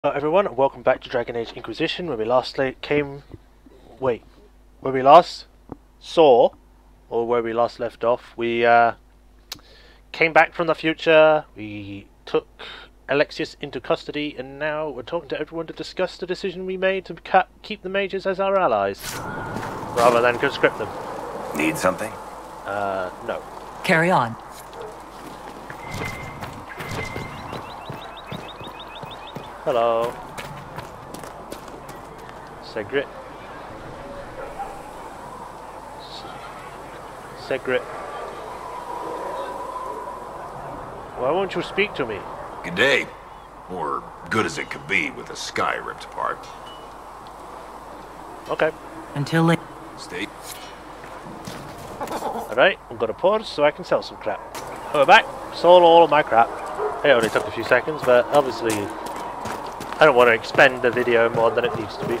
Hello everyone, and welcome back to Dragon Age Inquisition. When we last when we last saw, or where we last left off, we came back from the future, we took Alexius into custody, and now we're talking to everyone to discuss the decision we made to keep the mages as our allies, rather than conscript them. Need something? No. Carry on. Hello. Segrit. Segrit. Why won't you speak to me? Good day. Or good as it could be with the sky ripped apart. Okay. Until later. Stay. Alright, I'm gonna pause so I can sell some crap. We're back. Sold all of my crap. It only took a few seconds, but obviously I don't want to expend the video more than it needs to be.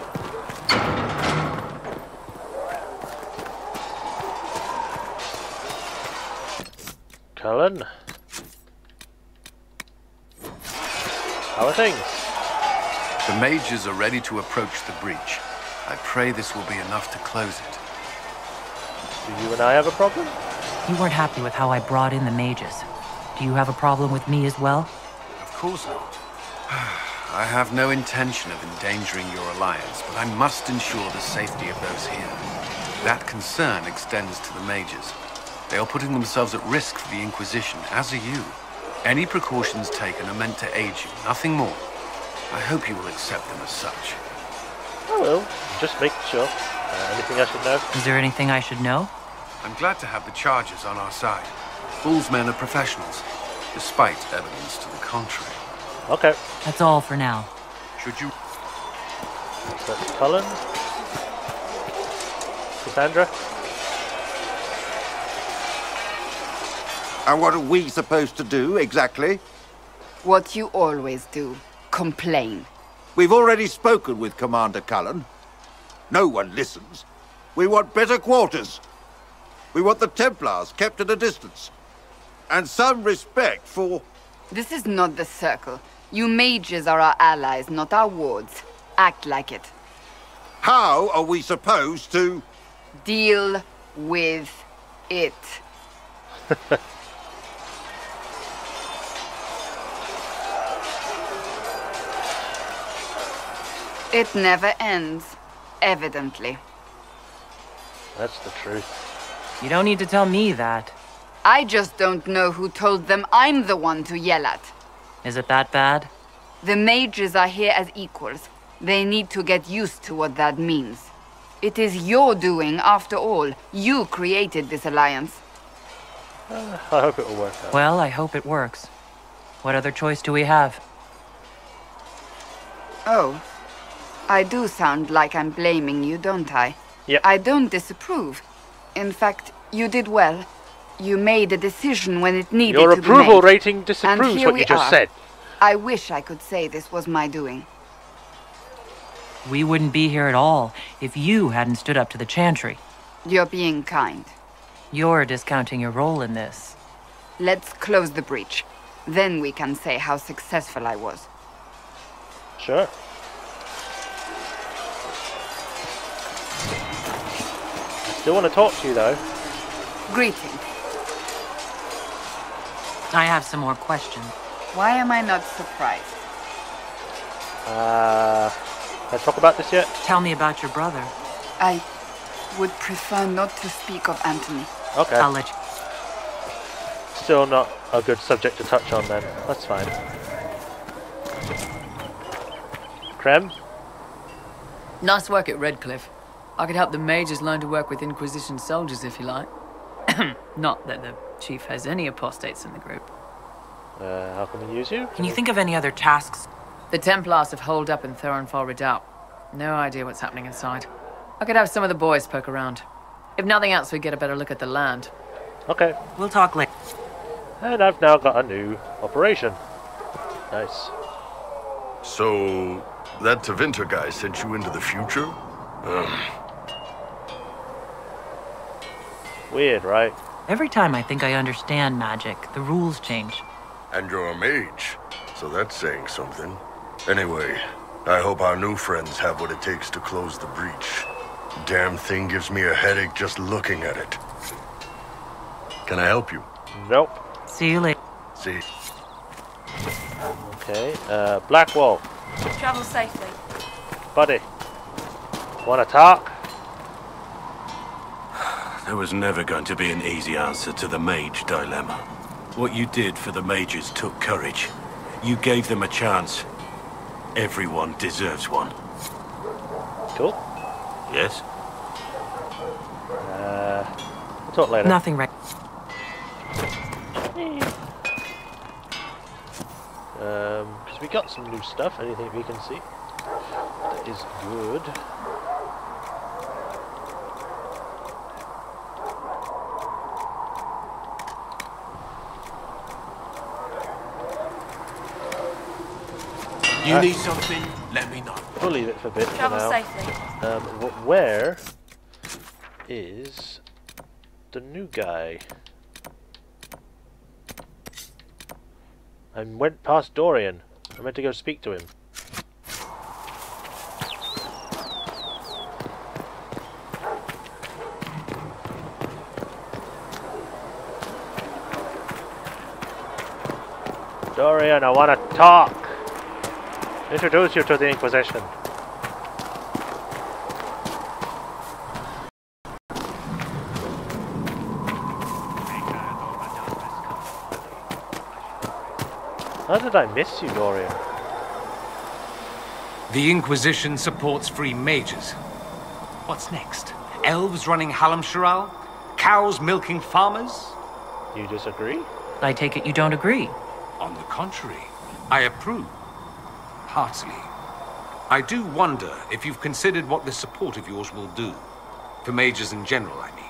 Cullen. How are things? The mages are ready to approach the breach. I pray this will be enough to close it. Do you and I have a problem? You weren't happy with how I brought in the mages. Do you have a problem with me as well? Of course not. I have no intention of endangering your alliance, but I must ensure the safety of those here. That concern extends to the mages. They are putting themselves at risk for the Inquisition, as are you. Any precautions taken are meant to aid you, nothing more. I hope you will accept them as such. I will. Just making sure. Anything I should know? Is there anything I should know? I'm glad to have the charges on our side. Bull's men are professionals, despite evidence to the contrary. Okay. That's all for now. Should you... That's Cullen. Cassandra. And what are we supposed to do, exactly? What you always do. Complain. We've already spoken with Commander Cullen. No one listens. We want better quarters. We want the Templars kept at a distance. And some respect for... This is not the Circle. You mages are our allies, not our wards. Act like it. How are we supposed to... Deal with it. It never ends, evidently. That's the truth. You don't need to tell me that. I just don't know who told them I'm the one to yell at. Is it that bad? The mages are here as equals. They need to get used to what that means. It is your doing, after all. You created this alliance. I hope it will work out. Well, I hope it works. What other choice do we have? Oh. I do sound like I'm blaming you, don't I? Yep. I don't disapprove. In fact, you did well. You made a decision when it needed Your to be made. Your approval rating disapproves And here what we you just are. said. I wish I could say this was my doing. We wouldn't be here at all if you hadn't stood up to the Chantry. You're being kind. You're discounting your role in this. Let's close the breach. Then we can say how successful I was. Sure. I still want to talk to you, though. Greetings. I have some more questions. Why am I not surprised? Can I talk about this yet? Tell me about your brother. I would prefer not to speak of Anthony. Okay. I'll let you... Still not a good subject to touch on then. That's fine. Krem? Nice work at Redcliffe. I could help the mages learn to work with Inquisition soldiers if you like. Not that the chief has any apostates in the group. How can we use you? Can you think of any other tasks? The Templars have holed up in Thorinfal Redoubt. No idea what's happening inside. I could have some of the boys poke around. If nothing else, we get a better look at the land. Okay. We'll talk later. And I've now got a new operation. Nice. So, that Tevinter guy sent you into the future? Weird, right? Every time I think I understand magic, the rules change. And you're a mage, so that's saying something. Anyway, I hope our new friends have what it takes to close the breach. Damn thing gives me a headache just looking at it. Can I help you? Nope. See you later. See. Okay, Blackwall. Travel safely. Buddy. Wanna talk? There was never going to be an easy answer to the mage dilemma. What you did for the mages took courage. You gave them a chance. Everyone deserves one. Cool. Yes? We'll talk later. Nothing right. Because we got some new stuff, anything we can see. That is good. You need something? Let me know. We'll leave it for a bit Travel for now. safely. Where is the new guy? I went past Dorian. I meant to go speak to him. Dorian, I want to talk. Introduce you to the Inquisition. How did I miss you, Dorian? The Inquisition supports free mages. What's next? Elves running Halamsharal? Cows milking farmers? You disagree? I take it you don't agree. On the contrary, I approve. Heartily. I do wonder if you've considered what this support of yours will do. For mages in general, I mean.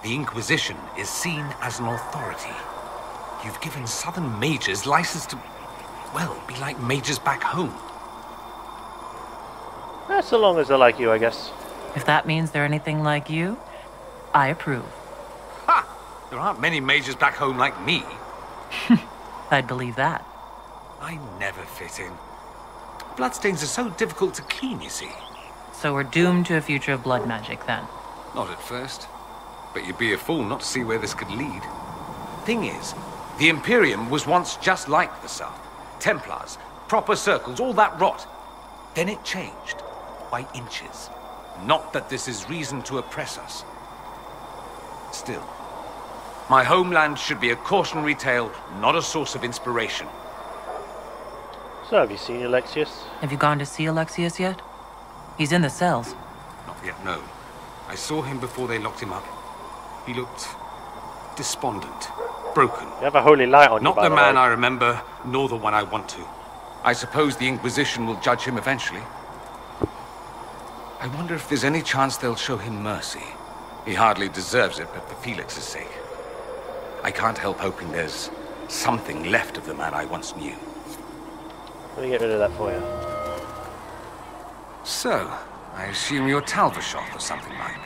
The Inquisition is seen as an authority. You've given southern mages license to, well, be like mages back home. So long as they're like you, I guess. If that means they're anything like you, I approve. Ha! There aren't many mages back home like me. I'd believe that. I never fit in. Bloodstains are so difficult to clean, you see. So we're doomed to a future of blood magic, then? Not at first. But you'd be a fool not to see where this could lead. Thing is, the Imperium was once just like the South. Templars, proper circles, all that rot. Then it changed. By inches. Not that this is reason to oppress us. Still, my homeland should be a cautionary tale, not a source of inspiration. So, have you seen Alexius? Have you gone to see Alexius yet? He's in the cells. Not yet, no. I saw him before they locked him up. He looked despondent, broken. You have a holy light on you, Not by the man way. I remember, nor the one I want to. I suppose the Inquisition will judge him eventually. I wonder if there's any chance they'll show him mercy. He hardly deserves it, but for Felix's sake. I can't help hoping there's something left of the man I once knew. Let me get rid of that for you. So, I assume you're Talvashoth or something like.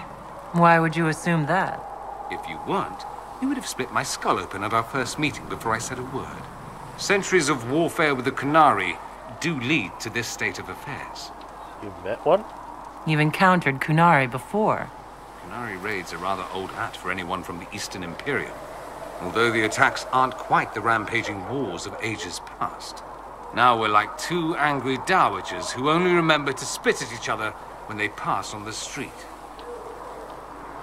Why would you assume that? If you weren't, you would have split my skull open at our first meeting before I said a word. Centuries of warfare with the Kunari do lead to this state of affairs. You met one? You've encountered Kunari before. Kunari raids are rather old hat for anyone from the Eastern Imperium. Although the attacks aren't quite the rampaging wars of ages past. Now we're like two angry dowagers who only remember to spit at each other when they pass on the street.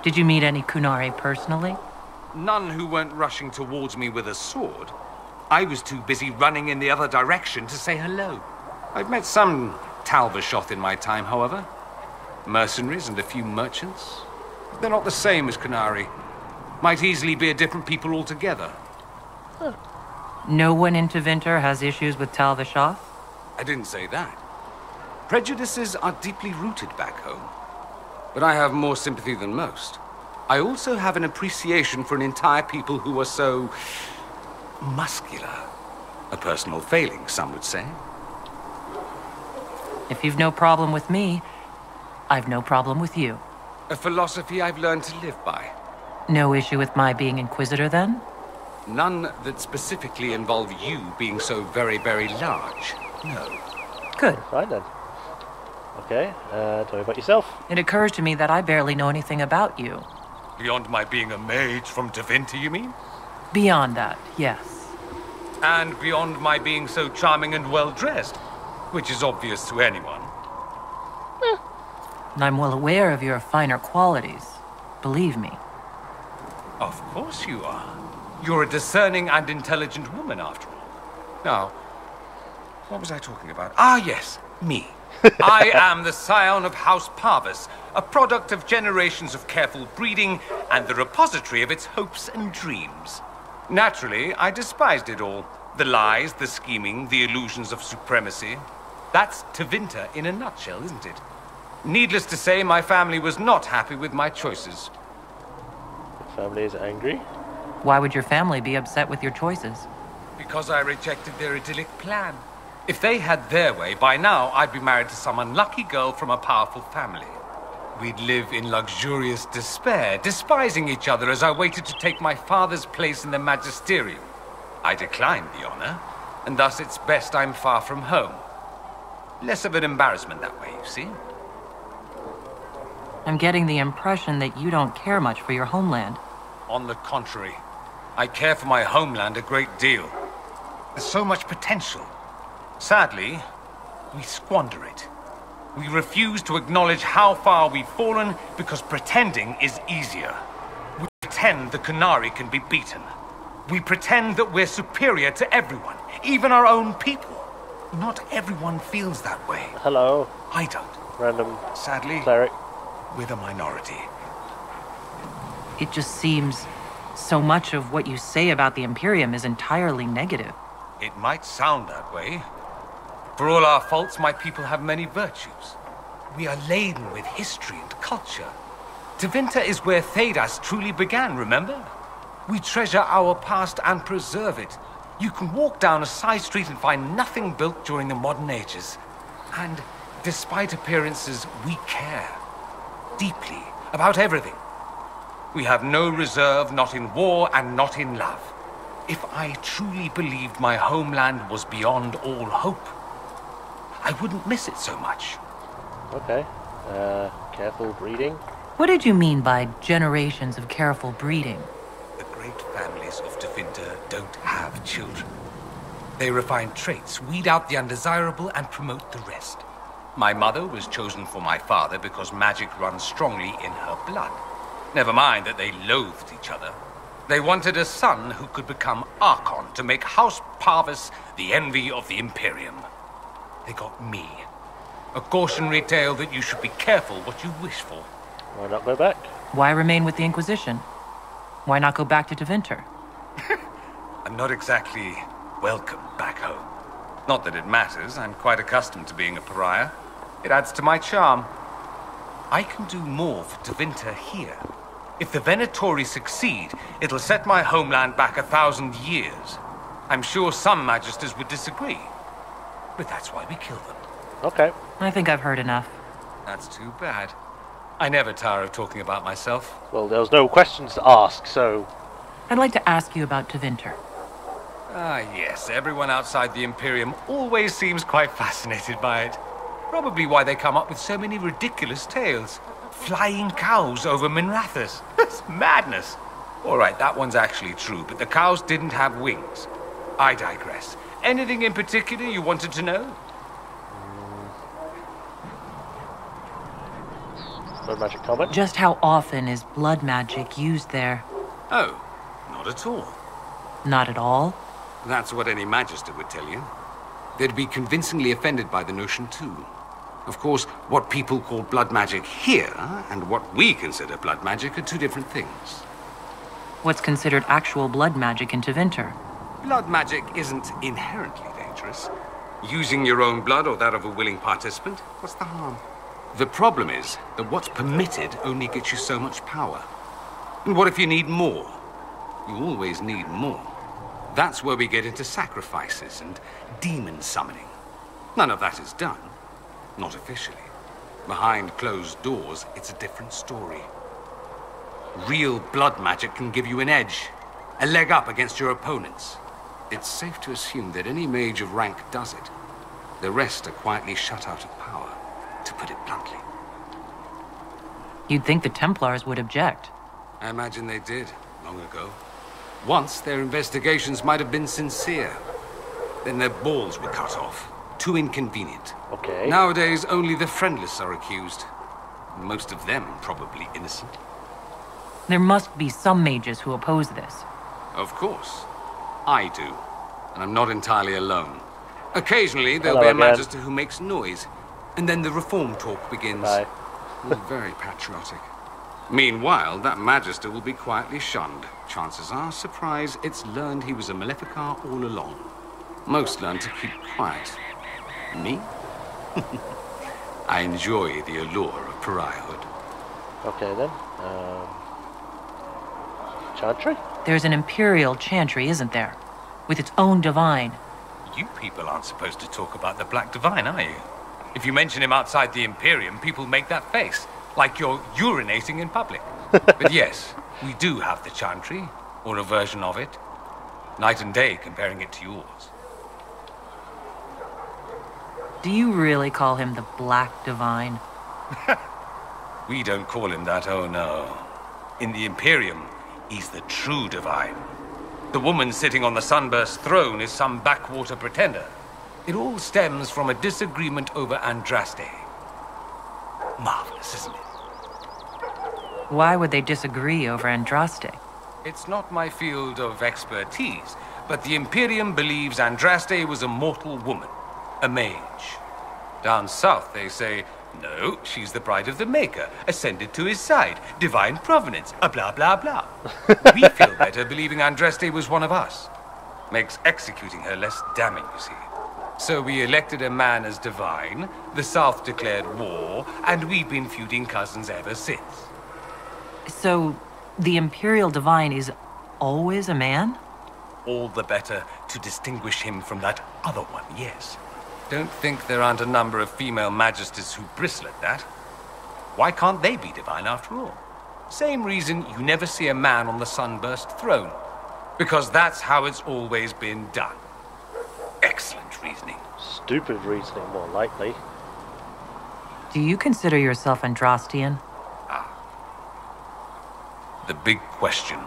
Did you meet any Kunari personally? None who weren't rushing towards me with a sword. I was too busy running in the other direction to say hello. I've met some Talvashoth in my time, however. Mercenaries and a few merchants. They're not the same as Kunari. Might easily be a different people altogether. Huh. No one in Tevinter has issues with Talvashoth? I didn't say that. Prejudices are deeply rooted back home. But I have more sympathy than most. I also have an appreciation for an entire people who are so muscular. A personal failing, some would say. If you've no problem with me, I've no problem with you. A philosophy I've learned to live by. No issue with my being Inquisitor, then? None that specifically involve you being so very, very large. No. Good. Fine then. Okay, tell me about yourself. It occurs to me that I barely know anything about you. Beyond my being a mage from Tevinter, you mean? Beyond that, yes. And beyond my being so charming and well-dressed, which is obvious to anyone. I'm well aware of your finer qualities. Believe me. Of course you are. You're a discerning and intelligent woman, after all. Now, what was I talking about? Ah, yes, me. I am the scion of House Parvis, a product of generations of careful breeding and the repository of its hopes and dreams. Naturally, I despised it all. The lies, the scheming, the illusions of supremacy. That's Tevinter in a nutshell, isn't it? Needless to say, my family was not happy with my choices. Your family is angry? Why would your family be upset with your choices? Because I rejected their idyllic plan. If they had their way, by now I'd be married to some unlucky girl from a powerful family. We'd live in luxurious despair, despising each other as I waited to take my father's place in the magisterium. I declined the honor, and thus it's best I'm far from home. Less of an embarrassment that way, you see? I'm getting the impression that you don't care much for your homeland. On the contrary, I care for my homeland a great deal. There's so much potential. Sadly, we squander it. We refuse to acknowledge how far we've fallen because pretending is easier. We pretend the Qunari can be beaten. We pretend that we're superior to everyone, even our own people. Not everyone feels that way. Hello. I don't. Random Sadly, cleric. we're the minority. It just seems so much of what you say about the Imperium is entirely negative. It might sound that way. For all our faults, my people have many virtues. We are laden with history and culture. Tevinter is where Thedas truly began, remember? We treasure our past and preserve it. You can walk down a side street and find nothing built during the modern ages. And despite appearances, we care. Deeply. About everything. We have no reserve, not in war and not in love. If I truly believed my homeland was beyond all hope, I wouldn't miss it so much. Okay. Careful breeding. What did you mean by generations of careful breeding? The great families of Tevinter don't have children. They refine traits, weed out the undesirable, and promote the rest. My mother was chosen for my father because magic runs strongly in her blood. Never mind that they loathed each other. They wanted a son who could become Archon to make House Parvis the envy of the Imperium. They got me. A cautionary tale that you should be careful what you wish for. Why not go back? Why remain with the Inquisition? Why not go back to Tevinter? I'm not exactly welcome back home. Not that it matters. I'm quite accustomed to being a pariah. It adds to my charm. I can do more for Tevinter here. If the Venatori succeed, it'll set my homeland back 1,000 years. I'm sure some magisters would disagree. But that's why we kill them. Okay. I think I've heard enough. That's too bad. I never tire of talking about myself. Well, there was no questions to ask, so... I'd like to ask you about Tevinter. Ah, yes. Everyone outside the Imperium always seems quite fascinated by it. Probably why they come up with so many ridiculous tales. Flying cows over Minrathous. That's madness. All right, that one's actually true, but the cows didn't have wings. I digress. Anything in particular you wanted to know? Blood magic comment? Just how often is blood magic used there? Oh, not at all. Not at all? That's what any magister would tell you. They'd be convincingly offended by the notion, too. Of course, what people call blood magic here, and what we consider blood magic, are two different things. What's considered actual blood magic in Tevinter? Blood magic isn't inherently dangerous. Using your own blood or that of a willing participant, what's the harm? The problem is that what's permitted only gets you so much power. And what if you need more? You always need more. That's where we get into sacrifices and demon summoning. None of that is done. Not officially. Behind closed doors, it's a different story. Real blood magic can give you an edge, a leg up against your opponents. It's safe to assume that any mage of rank does it. The rest are quietly shut out of power, to put it bluntly. You'd think the Templars would object. I imagine they did, long ago. Once, their investigations might have been sincere. Then their balls were cut off. Too inconvenient. Okay. Nowadays, only the friendless are accused. Most of them probably innocent. There must be some mages who oppose this. Of course. I do. And I'm not entirely alone. Occasionally, there'll Hello be a again. magister who makes noise. And then the reform talk begins. Bye. Very patriotic. Meanwhile, that magister will be quietly shunned. Chances are, surprise, it's learned he was a Maleficar all along. Most learn to keep quiet. Me? I enjoy the allure of pariahhood. Okay then. Chantry? There's an Imperial Chantry, isn't there? With its own divine. You people aren't supposed to talk about the Black Divine, are you? If you mention him outside the Imperium, people make that face, like you're urinating in public. But yes, we do have the Chantry, or a version of it. Night and day comparing it to yours. Do you really call him the Black Divine? We don't call him that, oh no. In the Imperium, he's the true divine. The woman sitting on the Sunburst throne is some backwater pretender. It all stems from a disagreement over Andraste. Marvelous, isn't it? Why would they disagree over Andraste? It's not my field of expertise, but the Imperium believes Andraste was a mortal woman, a mage. Down south, they say, no, she's the bride of the Maker, ascended to his side, divine provenance, a blah blah blah. We feel better believing Andraste was one of us. Makes executing her less damning, you see. So we elected a man as divine, the South declared war, and we've been feuding cousins ever since. So, the Imperial Divine is always a man? All the better to distinguish him from that other one, yes. Don't think there aren't a number of female magisters who bristle at that. Why can't they be divine after all? Same reason you never see a man on the Sunburst throne. Because that's how it's always been done. Excellent reasoning. Stupid reasoning, more likely. Do you consider yourself Andrastian? The big question.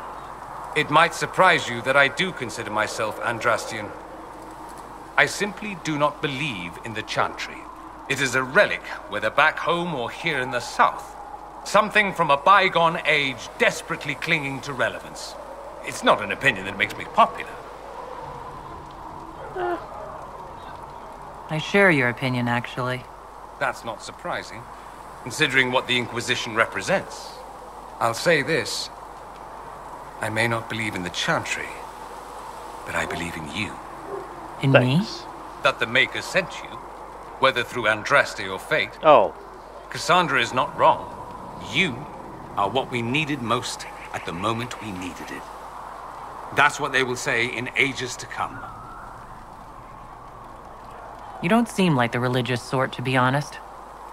It might surprise you that I do consider myself Andrastian. I simply do not believe in the Chantry. It is a relic, whether back home or here in the south. Something from a bygone age desperately clinging to relevance. It's not an opinion that makes me popular. I share your opinion, actually. That's not surprising, considering what the Inquisition represents. I'll say this. I may not believe in the Chantry, but I believe in you. In me? That the Maker sent you, whether through Andraste or fate. Oh. Cassandra is not wrong. You are what we needed most at the moment we needed it. That's what they will say in ages to come. You don't seem like the religious sort, to be honest.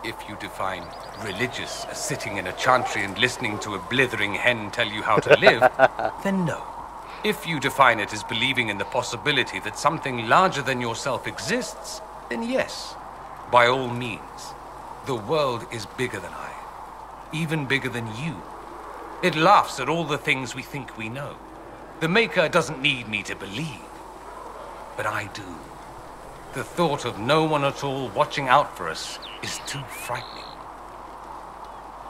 If you define religious as sitting in a chantry and listening to a blithering hen tell you how to live, then no. If you define it as believing in the possibility that something larger than yourself exists, then yes, by all means. The world is bigger than I, even bigger than you. It laughs at all the things we think we know. The Maker doesn't need me to believe, but I do. The thought of no one at all watching out for us is too frightening.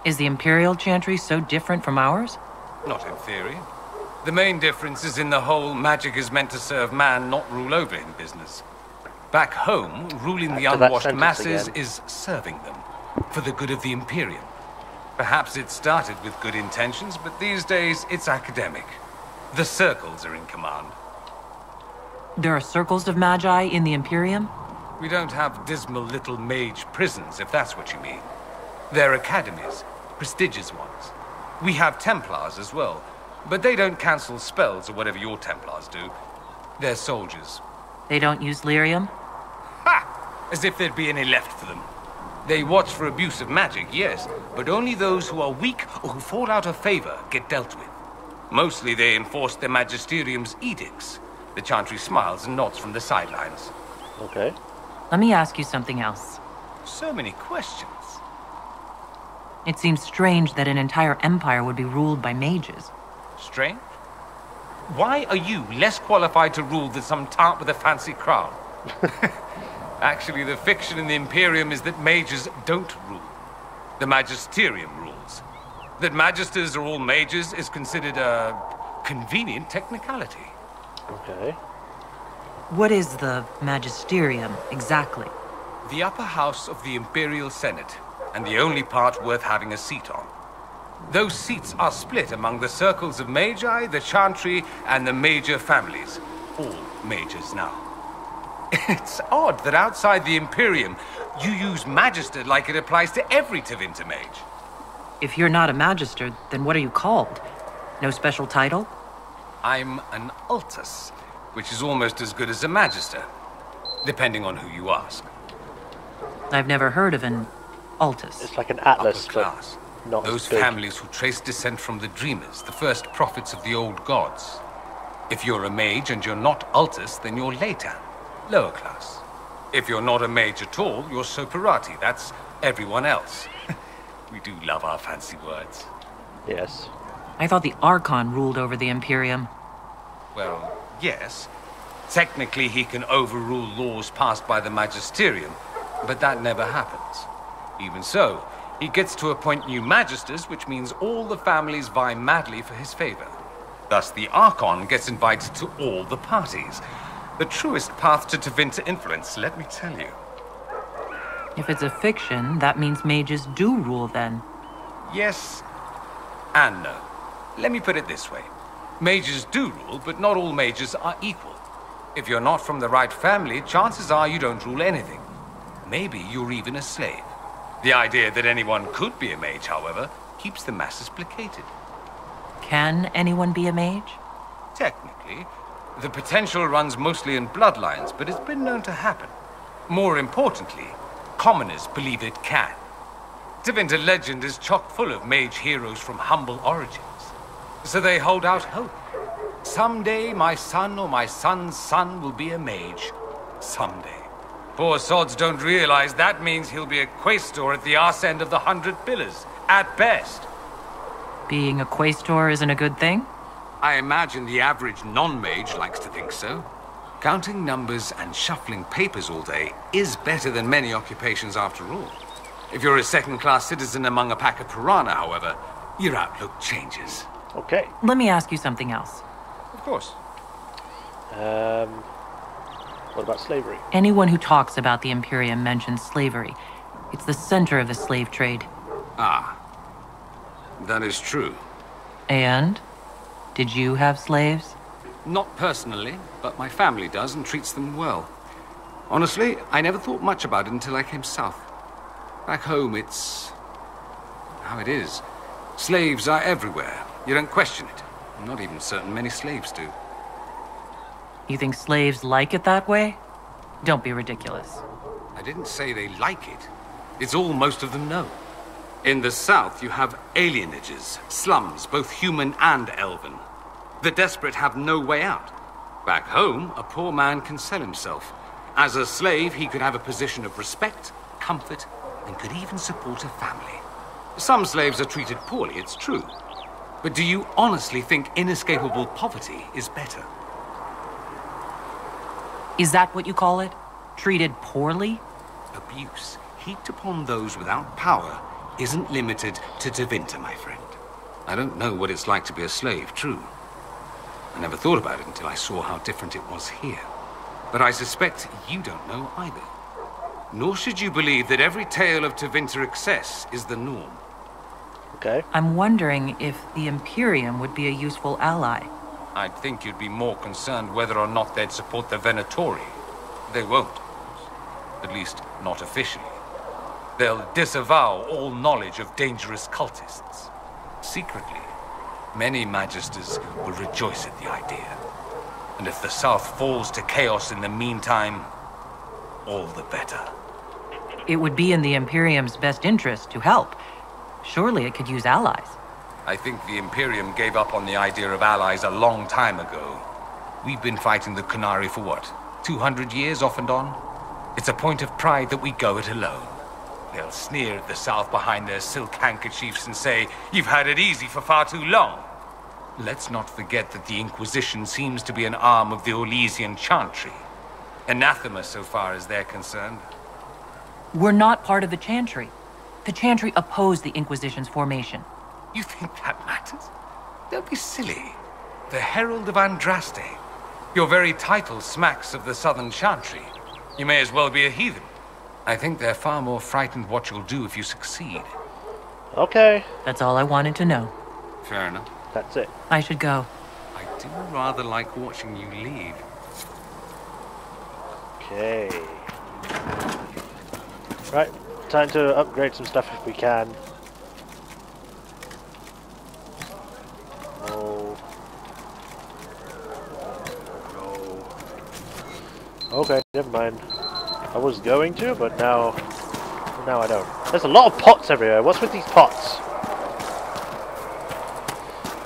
Is the Imperial Chantry so different from ours? Not in theory. The main difference is in the whole magic is meant to serve man, not rule over him business. Back home, ruling the unwashed masses is serving them, for the good of the Imperium. Perhaps it started with good intentions, but these days it's academic. The circles are in command. There are circles of magi in the Imperium? We don't have dismal little mage prisons, if that's what you mean. They're academies, prestigious ones. We have Templars as well, but they don't cancel spells or whatever your Templars do. They're soldiers. They don't use lyrium? Ha! As if there'd be any left for them. They watch for abuse of magic, yes, but only those who are weak or who fall out of favor get dealt with. Mostly they enforce their magisterium's edicts. The Chantry smiles and nods from the sidelines. Okay. Let me ask you something else. So many questions. It seems strange that an entire empire would be ruled by mages. Strange? Why are you less qualified to rule than some tart with a fancy crown? Actually, the fiction in the Imperium is that mages don't rule. The Magisterium rules. That magisters are all mages is considered a convenient technicality. Okay. What is the Magisterium, exactly? The upper house of the Imperial Senate, and the only part worth having a seat on. Those seats are split among the circles of Magi, the Chantry, and the major families. All mages now. It's odd that outside the Imperium, you use Magister like it applies to every Tevinter mage. If you're not a Magister, then what are you called? No special title? I'm an Altus, which is almost as good as a Magister, depending on who you ask. I've never heard of an Altus. It's like an atlas, Upper class. but not Those as big. families who trace descent from the Dreamers, the first prophets of the old gods. If you're a mage and you're not Altus, then you're later, lower class. If you're not a mage at all, you're Soperati. That's everyone else. We do love our fancy words. Yes. I thought the Archon ruled over the Imperium. Well, yes. Technically, he can overrule laws passed by the Magisterium, but that never happens. Even so, he gets to appoint new Magisters, which means all the families vie madly for his favor. Thus, the Archon gets invited to all the parties. The truest path to Tevinter influence, let me tell you. If it's a fiction, that means mages do rule then. Yes and no. Let me put it this way. Mages do rule, but not all mages are equal. If you're not from the right family, chances are you don't rule anything. Maybe you're even a slave. The idea that anyone could be a mage, however, keeps the masses placated. Can anyone be a mage? Technically, the potential runs mostly in bloodlines, but it's been known to happen. More importantly, commoners believe it can. Tevinter legend is chock full of mage heroes from humble origins. So they hold out hope. Someday my son or my son's son will be a mage. Someday. Poor sods don't realize that means he'll be a quaestor at the arse end of the 100 Pillars, at best. Being a quaestor isn't a good thing? I imagine the average non-mage likes to think so. Counting numbers and shuffling papers all day is better than many occupations after all. If you're a second-class citizen among a pack of piranha, however, your outlook changes. Okay. Let me ask you something else. Of course. What about slavery? Anyone who talks about the Imperium mentions slavery. It's the center of the slave trade. Ah. That is true. And? Did you have slaves? Not personally, but my family does and treats them well. Honestly, I never thought much about it until I came south. Back home, it's how it is. Slaves are everywhere. You don't question it. I'm not even certain many slaves do. You think slaves like it that way? Don't be ridiculous. I didn't say they like it. It's all most of them know. In the south, you have alienages, slums, both human and elven. The desperate have no way out. Back home, a poor man can sell himself. As a slave, he could have a position of respect, comfort, and could even support a family. Some slaves are treated poorly, it's true. But do you honestly think inescapable poverty is better? Is that what you call it? Treated poorly? Abuse heaped upon those without power isn't limited to Tevinter, my friend. I don't know what it's like to be a slave, true. I never thought about it until I saw how different it was here. But I suspect you don't know either. Nor should you believe that every tale of Tevinter excess is the norm. Okay. I'm wondering if the Imperium would be a useful ally. I'd think you'd be more concerned whether or not they'd support the Venatori. They won't. At least, not officially. They'll disavow all knowledge of dangerous cultists. Secretly, many Magisters will rejoice at the idea. And if the South falls to chaos in the meantime, all the better. It would be in the Imperium's best interest to help. Surely it could use allies. I think the Imperium gave up on the idea of allies a long time ago. We've been fighting the Qunari for what, 200 years off and on? It's a point of pride that we go it alone. They'll sneer at the South behind their silk handkerchiefs and say, "You've had it easy for far too long." Let's not forget that the Inquisition seems to be an arm of the Orlesian Chantry. Anathema so far as they're concerned. We're not part of the Chantry. The Chantry opposed the Inquisition's formation. You think that matters? Don't be silly. The Herald of Andraste. Your very title smacks of the Southern Chantry. You may as well be a heathen. I think they're far more frightened what you'll do if you succeed. Okay. That's all I wanted to know. Fair enough. That's it. I should go. I do rather like watching you leave. Okay. Right. Time to upgrade some stuff if we can. No. No. Okay, never mind. I was going to, but now I don't. There's a lot of pots everywhere. What's with these pots?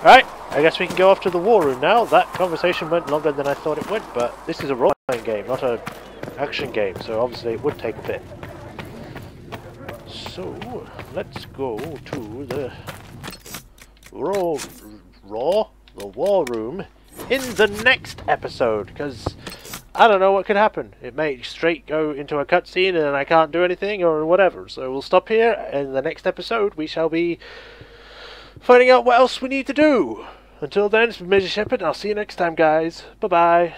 Right, I guess we can go off to the war room now. That conversation went longer than I thought it would, but this is a role-playing game, not an action game, so obviously it would take a bit. So, let's go to the war room in the next episode, because I don't know what could happen. It may straight go into a cutscene and I can't do anything or whatever. So we'll stop here. In the next episode, we shall be finding out what else we need to do. Until then, it's been Majorshepard. I'll see you next time, guys. Bye-bye.